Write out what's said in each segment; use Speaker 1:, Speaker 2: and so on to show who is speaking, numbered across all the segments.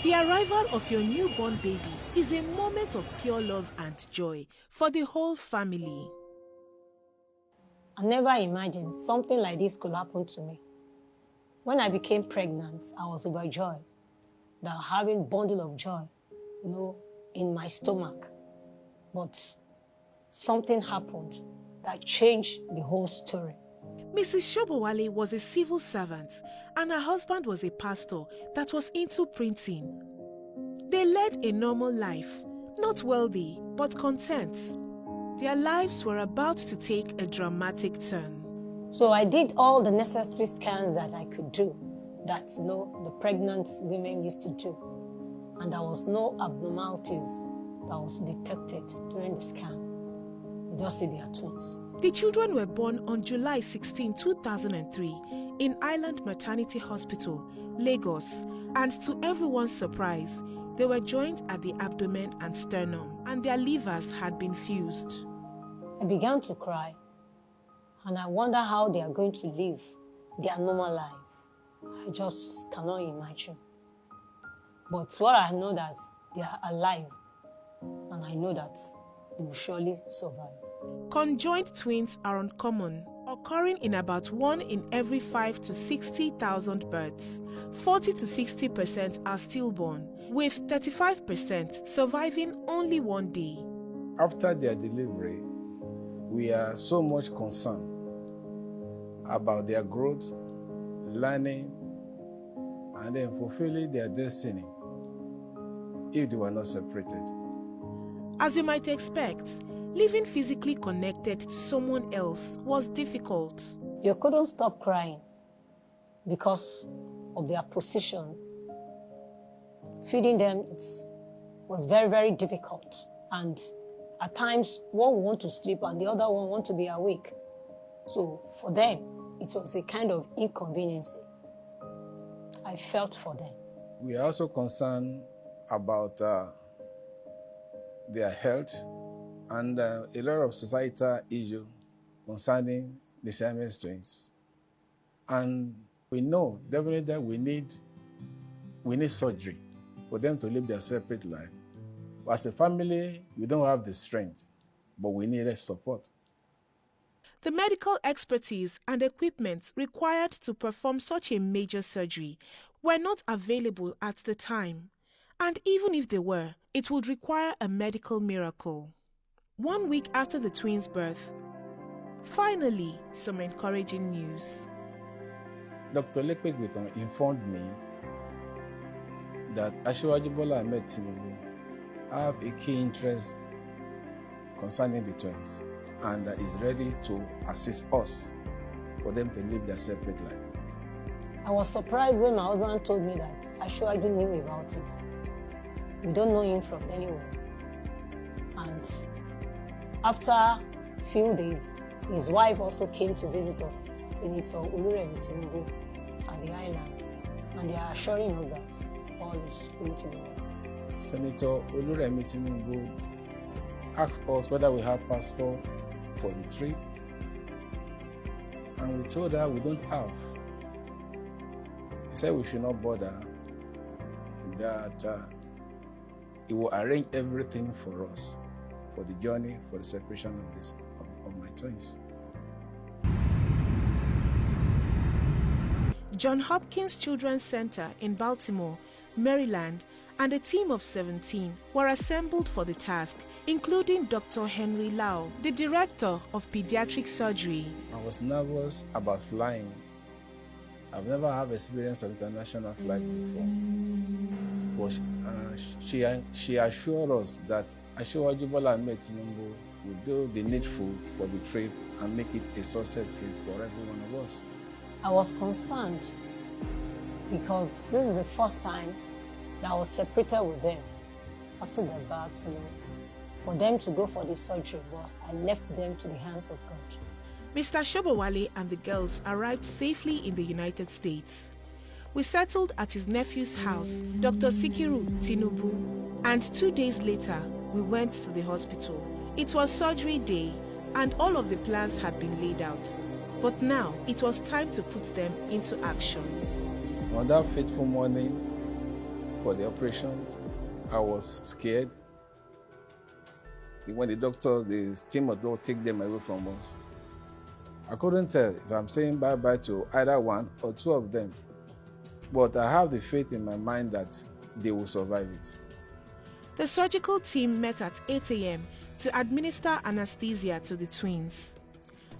Speaker 1: The arrival of your newborn baby is a moment of pure love and joy for the whole family.
Speaker 2: I never imagined something like this could happen to me. When I became pregnant, I was overjoyed that having bundle of joy, in my stomach. But something happened that changed the whole story.
Speaker 1: Mrs. Shobowale was a civil servant and her husband was a pastor that was into printing. They led a normal life, not wealthy, but content. Their lives were about to take a dramatic turn.
Speaker 2: So I did all the necessary scans that I could do, that the pregnant women used to do. And there was no abnormalities that was detected during the scan. You just see they are twins.
Speaker 1: The children were born on July 16, 2003 in Island Maternity Hospital, Lagos, and to everyone's surprise, they were joined at the abdomen and sternum, and their livers had been fused.
Speaker 2: I began to cry, and I wonder how they are going to live their normal life. I just cannot imagine. But what I know that they are alive, and I know that they will surely survive.
Speaker 1: Conjoined twins are uncommon, occurring in about 1 in every 5 to 60,000 births. 40 to 60% are stillborn, with 35% surviving only 1 day.
Speaker 3: After their delivery, we are so much concerned about their growth, learning, and then fulfilling their destiny if they were not separated.
Speaker 1: As you might expect, living physically connected to someone else was difficult.
Speaker 2: They couldn't stop crying because of their position. Feeding them was very, very difficult. And at times, one would want to sleep and the other one want to be awake. So for them, it was a kind of inconvenience. I felt for them.
Speaker 3: We are also concerned about their health and a lot of societal issues concerning the Siamese twins. And we know definitely that we need surgery for them to live their separate life. But as a family, we don't have the strength, but we need support.
Speaker 1: The medical expertise and equipment required to perform such a major surgery were not available at the time. And even if they were, it would require a medical miracle. 1 week after the twins' birth, finally, some encouraging news.
Speaker 3: Dr. Lekpegbeton informed me that Asiwaju Bola Tinubu have a key interest concerning the twins and is ready to assist us for them to live their separate life.
Speaker 2: I was surprised when my husband told me that Asiwaju knew about it. We don't know him from anywhere. And after a few days, his wife also came to visit us, Senator Tinubu, at the island. And they are assuring us that all is going to be well.
Speaker 3: Senator Tinubu asked us whether we have passport for the trip, and we told her we don't have. He said we should not bother, that he will arrange everything for us for the journey, for the separation of my twins.
Speaker 1: Johns Hopkins Children's Center in Baltimore, Maryland, and a team of 17 were assembled for the task, including Dr. Henry Lau, the director of pediatric surgery.
Speaker 3: I was nervous about flying. I've never had experience of international flight before. But she assured us that Asiwaju Bola Tinubu would do the needful for the trip and make it a success trip for every one of us.
Speaker 2: I was concerned because this is the first time that I was separated with them after their birth, for them to go for the surgery, but I left them to the hands of God.
Speaker 1: Mr. Shobowale and the girls arrived safely in the United States. We settled at his nephew's house, Dr. Sikiru Tinubu, and 2 days later, we went to the hospital. It was surgery day, and all of the plans had been laid out. But now, it was time to put them into action.
Speaker 3: On that fateful morning, for the operation, I was scared. When the doctors, the team of doctors take them away from us, I couldn't tell if I'm saying bye-bye to either one or two of them. But I have the faith in my mind that they will survive it.
Speaker 1: The surgical team met at 8 a.m. to administer anesthesia to the twins.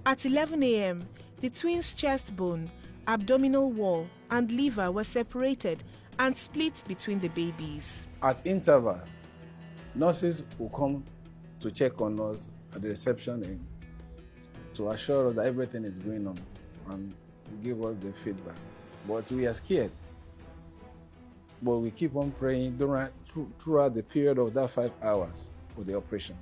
Speaker 1: At 11 a.m., the twins' chest bone, abdominal wall, and liver were separated and split between the babies.
Speaker 3: At interval, nurses will come to check on us at the reception end to assure us that everything is going on and give us the feedback. But we are scared. But we keep on praying throughout the period of that 5 hours of the operation.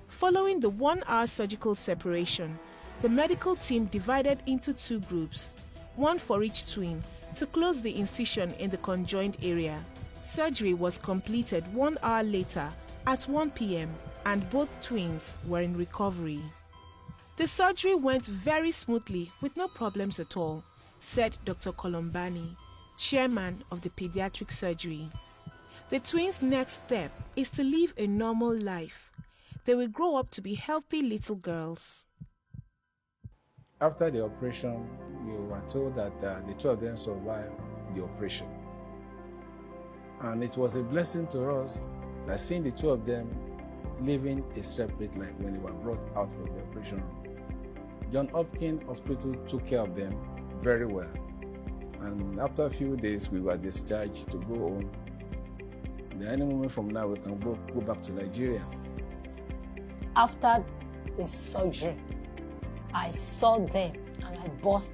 Speaker 1: Following the 1-hour surgical separation, the medical team divided into 2 groups, one for each twin, to close the incision in the conjoined area. Surgery was completed 1 hour later at 1 p.m. and both twins were in recovery. The surgery went very smoothly with no problems at all, said Dr. Colombani, chairman of the pediatric surgery. The twins' next step is to live a normal life. They will grow up to be healthy little girls.
Speaker 3: After the operation, we were told that the 2 of them survived the operation. And it was a blessing to us that seeing the 2 of them living a separate life when they were brought out from the operation room. John Hopkins Hospital took care of them very well. And after a few days, we were discharged to go home. Any moment from now, we can go back to Nigeria.
Speaker 2: After the surgery, I saw them and I burst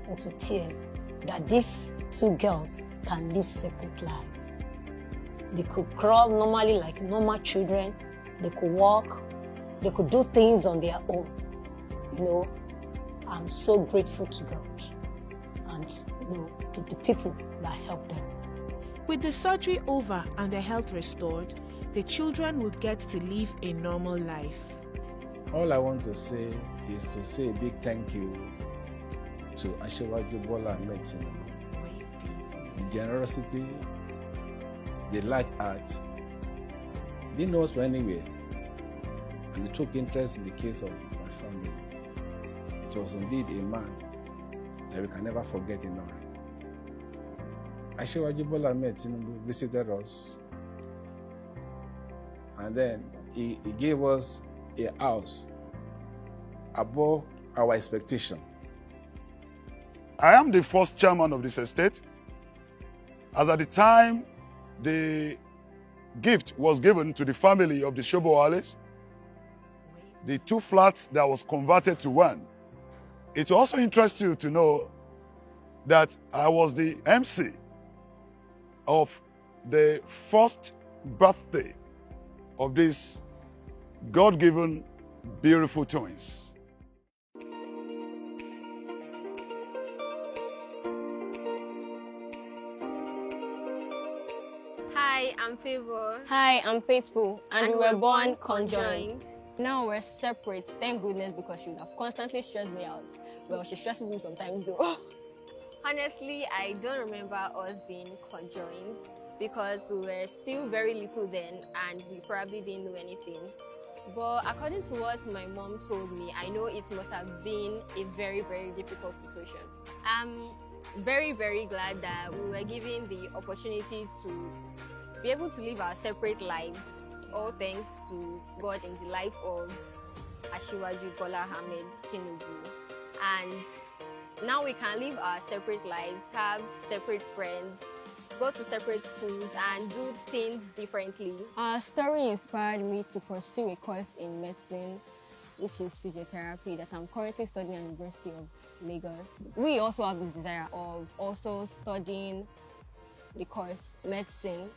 Speaker 2: into tears that these 2 girls can live separate lives. They could crawl normally like normal children. They could walk. They could do things on their own. You know, I'm so grateful to God and to the people that helped them.
Speaker 1: With the surgery over and their health restored, the children would get to live a normal life.
Speaker 3: All I want to say is to say a big thank you to Asiwaju Bola Tinubu. The generosity, the large heart, didn't know us from anywhere, and he took interest in the case of my family. It was indeed a man that we can never forget in our life. Asiwaju Bola Tinubu visited us, and then he gave us a house above our expectation.
Speaker 4: I am the first chairman of this estate, as at the time the gift was given to the family of the Shobowales, the 2 flats that was converted to 1. It will also interest you to know that I was the MC of the first birthday of these God-given beautiful twins.
Speaker 5: Hi, I'm Favor.
Speaker 6: Hi, I'm Faithful, and we were born conjoined.
Speaker 5: conjoined.
Speaker 6: Now we're separate, thank goodness, because she would have constantly stressed me out. Well, she stresses me sometimes though.
Speaker 5: Honestly, I don't remember us being conjoined because we were still very little then and we probably didn't know anything. But according to what my mom told me, I know it must have been a very, very difficult situation. I'm very, very glad that we were given the opportunity to be able to live our separate lives, all thanks to God in the life of Asiwaju Bola Tinubu. And now we can live our separate lives, have separate friends, go to separate schools and do things differently.
Speaker 6: Our story inspired me to pursue a course in medicine, which is physiotherapy, that I'm currently studying at the University of Lagos. We also have this desire of also studying the course medicine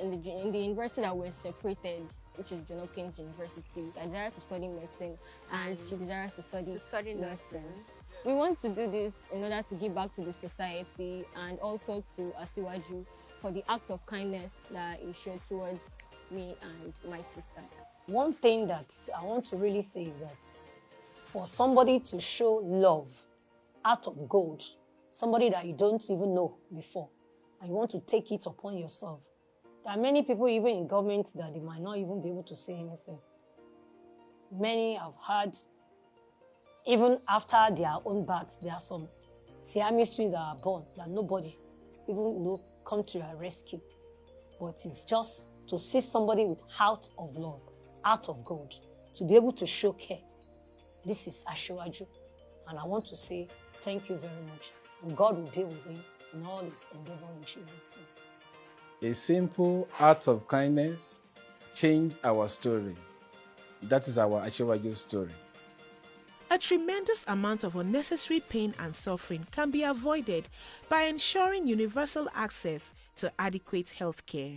Speaker 6: in the university that we're separated, which is John Hopkins University. I desire to study medicine and she desires to study nursing. We want to do this in order to give back to the society and also to Asiwaju for the act of kindness that he showed towards me and my sister.
Speaker 2: One thing that I want to really say is that for somebody to show love out of gold, somebody that you don't even know before, and you want to take it upon yourself. There are many people even in government that they might not even be able to say anything. Many have had, even after their own birth, there are some Siamese twins that are born that nobody even come to their rescue. But it's just to see somebody with heart of love, heart of gold, to be able to show care. This is Asiwaju, and I want to say thank you very much. And God will be with him in all his endeavor in Jesus' name.
Speaker 3: A simple act of kindness changed our story. That is our Asiwaju story.
Speaker 1: A tremendous amount of unnecessary pain and suffering can be avoided by ensuring universal access to adequate health care.